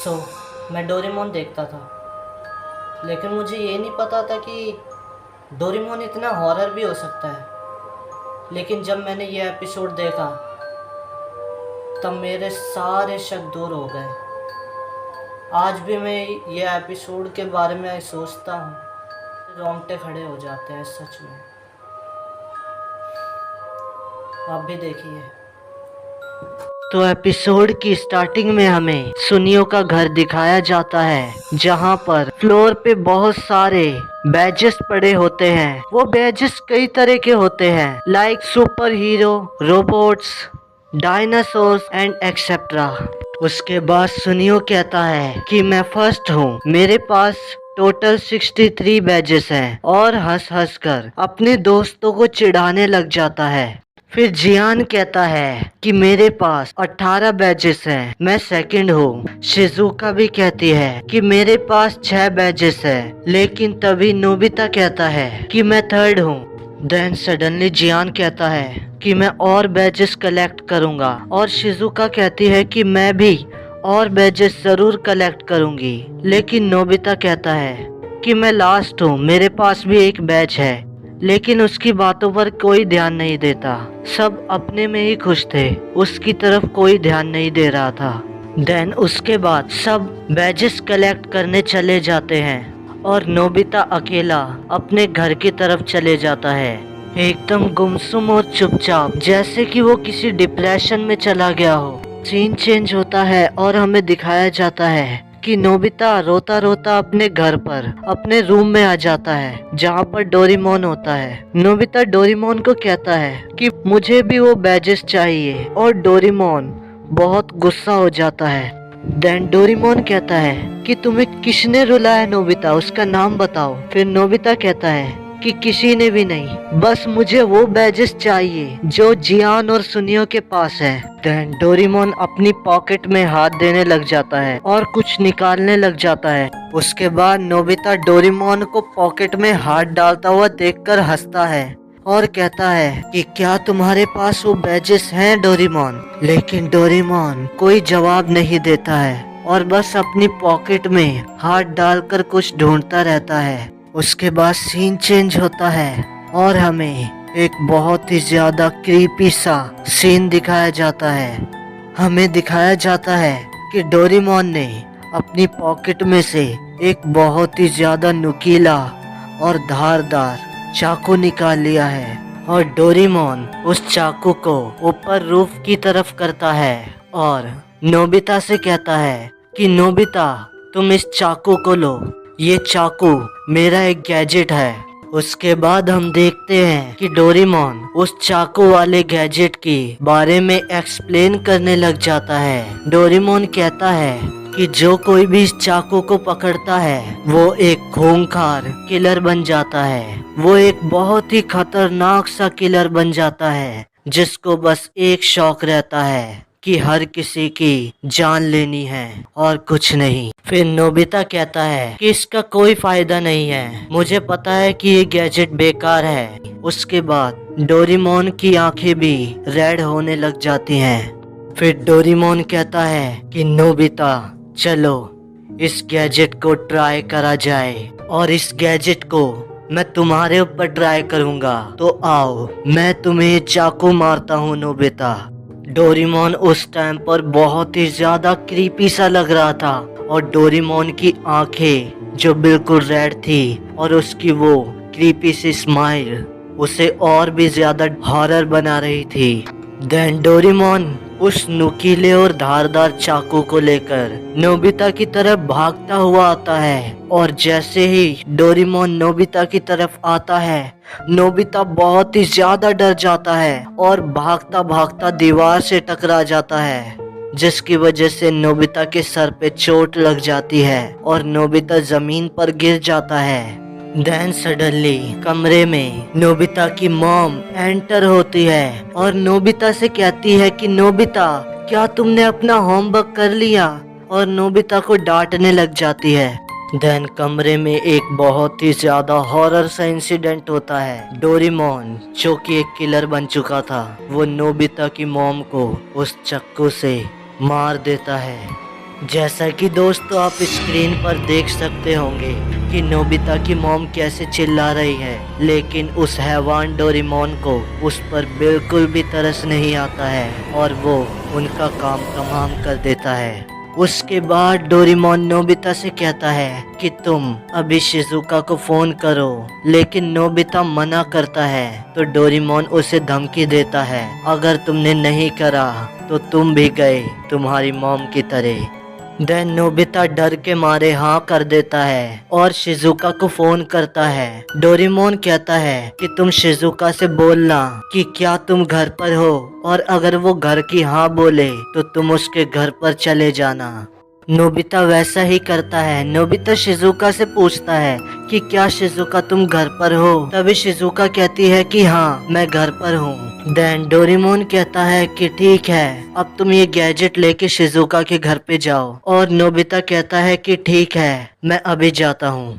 सो मैं डोरेमोन देखता था, लेकिन मुझे ये नहीं पता था कि डोरेमोन इतना हॉरर भी हो सकता है। लेकिन जब मैंने ये एपिसोड देखा तब मेरे सारे शक दूर हो गए। आज भी मैं ये एपिसोड के बारे में सोचता हूँ, रोंगटे खड़े हो जाते हैं सच में। आप भी देखिए। तो एपिसोड की स्टार्टिंग में हमें सुनियो का घर दिखाया जाता है, जहां पर फ्लोर पे बहुत सारे बैजेस पड़े होते हैं। वो बैजेस कई तरह के होते हैं, like super hero, robots, dinosaurs and etcetera. उसके बाद सुनियो कहता है कि मैं फर्स्ट हूँ, मेरे पास टोटल 63 बैजेस हैं, और हंस हंस कर अपने दोस्तों को चिढ़ाने लग जाता है। फिर जियान कहता है कि मेरे पास 18 बैजेस हैं, मैं सेकंड हूँ। शिजुका भी कहती है कि मेरे पास 6 बैजेस हैं, लेकिन तभी नोबिता कहता है कि मैं थर्ड हूँ। देन सडनली जियान कहता है कि मैं और बैजेस कलेक्ट करूँगा, और शिजुका कहती है कि मैं भी और बैजेस जरूर कलेक्ट करूँगी। लेकिन नोबिता कहता है कि मैं लास्ट हूँ, मेरे पास भी एक बैज है। लेकिन उसकी बातों पर कोई ध्यान नहीं देता, सब अपने में ही खुश थे, उसकी तरफ कोई ध्यान नहीं दे रहा था। देन उसके बाद सब बैजेस कलेक्ट करने चले जाते हैं, और नोबिता अकेला अपने घर की तरफ चले जाता है, एकदम गुमसुम और चुपचाप, जैसे कि वो किसी डिप्रेशन में चला गया हो। सीन चेंज होता है और हमें दिखाया जाता है कि नोबिता रोता रोता अपने घर पर अपने रूम में आ जाता है, जहाँ पर डोरेमोन होता है। नोबिता डोरेमोन को कहता है कि मुझे भी वो बैजेस चाहिए, और डोरेमोन बहुत गुस्सा हो जाता है। देन डोरेमोन कहता है कि तुम्हें किसने रुलाया नोबिता, उसका नाम बताओ। फिर नोबिता कहता है कि किसी ने भी नहीं, बस मुझे वो बैजेस चाहिए जो जियान और सुनियो के पास है। देन डोरेमोन अपनी पॉकेट में हाथ देने लग जाता है और कुछ निकालने लग जाता है। उसके बाद नोबिता डोरेमोन को पॉकेट में हाथ डालता हुआ देखकर हंसता है और कहता है कि क्या तुम्हारे पास वो बैजेस हैं डोरेमोन। लेकिन डोरेमोन कोई जवाब नहीं देता है और बस अपनी पॉकेट में हाथ डालकर कुछ ढूंढता रहता है। उसके बाद सीन चेंज होता है और हमें एक बहुत ही ज्यादा क्रीपी सा सीन दिखाया जाता है। हमें दिखाया जाता है कि डोरेमोन ने अपनी पॉकेट में से एक बहुत ही ज्यादा नुकीला और धारदार चाकू निकाल लिया है, और डोरेमोन उस चाकू को ऊपर रूफ की तरफ करता है और नोबिता से कहता है कि नोबिता तुम इस चाकू को लो, ये चाकू मेरा एक गैजेट है। उसके बाद हम देखते हैं कि डोरेमोन उस चाकू वाले गैजेट के बारे में एक्सप्लेन करने लग जाता है। डोरेमोन कहता है कि जो कोई भी इस चाकू को पकड़ता है वो एक खूंखार किलर बन जाता है, वो एक बहुत ही खतरनाक सा किलर बन जाता है, जिसको बस एक शौक रहता है कि हर किसी की जान लेनी है और कुछ नहीं। फिर नोबिता कहता है कि इसका कोई फायदा नहीं है, मुझे पता है कि ये गैजेट बेकार है। उसके बाद डोरेमोन की आंखें भी रेड होने लग जाती हैं। फिर डोरेमोन कहता है कि नोबिता चलो इस गैजेट को ट्राई करा जाए, और इस गैजेट को मैं तुम्हारे ऊपर ट्राई करूंगा, तो आओ मैं तुम्हें चाकू मारता हूँ नोबिता। डोरेमोन उस टाइम पर बहुत ही ज्यादा क्रीपी सा लग रहा था, और डोरेमोन की आंखें जो बिल्कुल रेड थी और उसकी वो क्रीपी सी स्माइल उसे और भी ज्यादा हॉरर बना रही थी। देन डोरेमोन उस नुकीले और धारदार चाकू को लेकर नोबिता की तरफ भागता हुआ आता है, और जैसे ही डोरेमोन नोबिता की तरफ आता है, नोबिता बहुत ही ज्यादा डर जाता है और भागता भागता दीवार से टकरा जाता है, जिसकी वजह से नोबिता के सर पे चोट लग जाती है और नोबिता जमीन पर गिर जाता है। देन सडनली कमरे में नोबिता की मॉम एंटर होती है और नोबिता से कहती है कि नोबिता क्या तुमने अपना होमवर्क कर लिया, और नोबिता को डांटने लग जाती है। देन कमरे में एक बहुत ही ज्यादा हॉरर सा इंसिडेंट होता है। डोरेमोन जो कि एक किलर बन चुका था, वो नोबिता की मॉम को उस चाकू से मार देता है। जैसा कि दोस्तों आप स्क्रीन पर देख सकते होंगे कि नोबिता की मॉम कैसे चिल्ला रही है, लेकिन उस हैवान डोरेमोन को उस पर बिल्कुल भी तरस नहीं आता है और वो उनका काम तमाम कर देता है। उसके बाद डोरेमोन नोबिता से कहता है कि तुम अभी शिजुका को फोन करो, लेकिन नोबिता मना करता है तो डोरेमोन उसे धमकी देता है, अगर तुमने नहीं करा तो तुम भी गए तुम्हारी मॉम की तरह। देन नोबिता डर के मारे हाँ कर देता है और शिजुका को फोन करता है। डोरेमोन कहता है कि तुम शिजुका से बोलना कि क्या तुम घर पर हो, और अगर वो घर की हाँ बोले तो तुम उसके घर पर चले जाना। नोबिता वैसा ही करता है। नोबिता शिजुका से पूछता है कि क्या शिजुका तुम घर पर हो, तभी शिजुका कहती है कि हाँ मैं घर पर हूँ। देन डोरेमोन कहता है कि ठीक है, अब तुम ये गैजेट लेके शिजुका के घर पे जाओ, और नोबिता कहता है कि ठीक है मैं अभी जाता हूँ।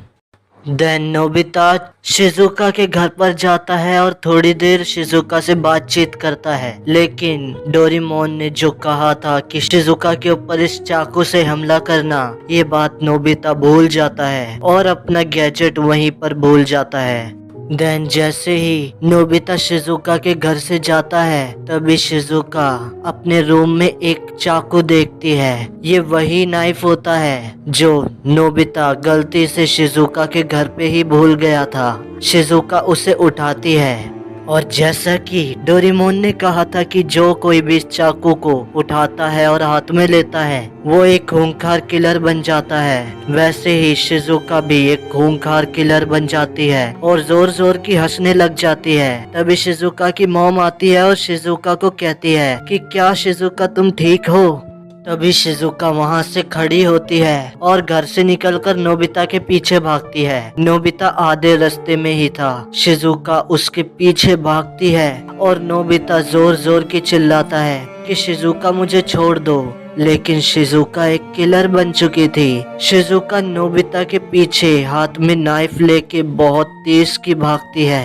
देन नोबिता शिजुका के घर पर जाता है और थोड़ी देर शिजुका से बातचीत करता है, लेकिन डोरेमोन ने जो कहा था कि शिजुका के ऊपर इस चाकू से हमला करना, ये बात नोबिता भूल जाता है और अपना गैजेट वहीं पर भूल जाता है। देन जैसे ही नोबिता शिजुका के घर से जाता है, तभी शिजुका अपने रूम में एक चाकू देखती है। ये वही नाइफ होता है जो नोबिता गलती से शिजुका के घर पे ही भूल गया था। शिजुका उसे उठाती है, और जैसा कि डोरेमोन ने कहा था कि जो कोई भी इस चाकू को उठाता है और हाथ में लेता है वो एक खूंखार किलर बन जाता है, वैसे ही शिजुका भी एक खूंखार किलर बन जाती है और जोर जोर की हंसने लग जाती है। तभी शिजुका की मॉम आती है और शिजुका को कहती है कि क्या शिजुका तुम ठीक हो। तभी शिजुका वहां से खड़ी होती है और घर से निकलकर नोबिता के पीछे भागती है। नोबिता आधे रास्ते में ही था, शिजुका उसके पीछे भागती है और नोबिता जोर जोर की चिल्लाता है कि शिजुका मुझे छोड़ दो, लेकिन शिजुका एक किलर बन चुकी थी। शिजुका नोबिता के पीछे हाथ में नाइफ लेके बहुत तेज की भागती है।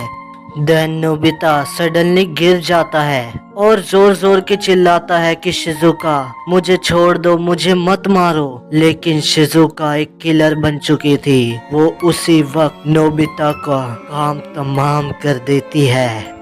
देन नोबिता सडनली गिर जाता है और जोर जोर के चिल्लाता है कि शिजुका मुझे छोड़ दो, मुझे मत मारो, लेकिन शिजुका एक किलर बन चुकी थी। वो उसी वक्त नोबिता का काम तमाम कर देती है।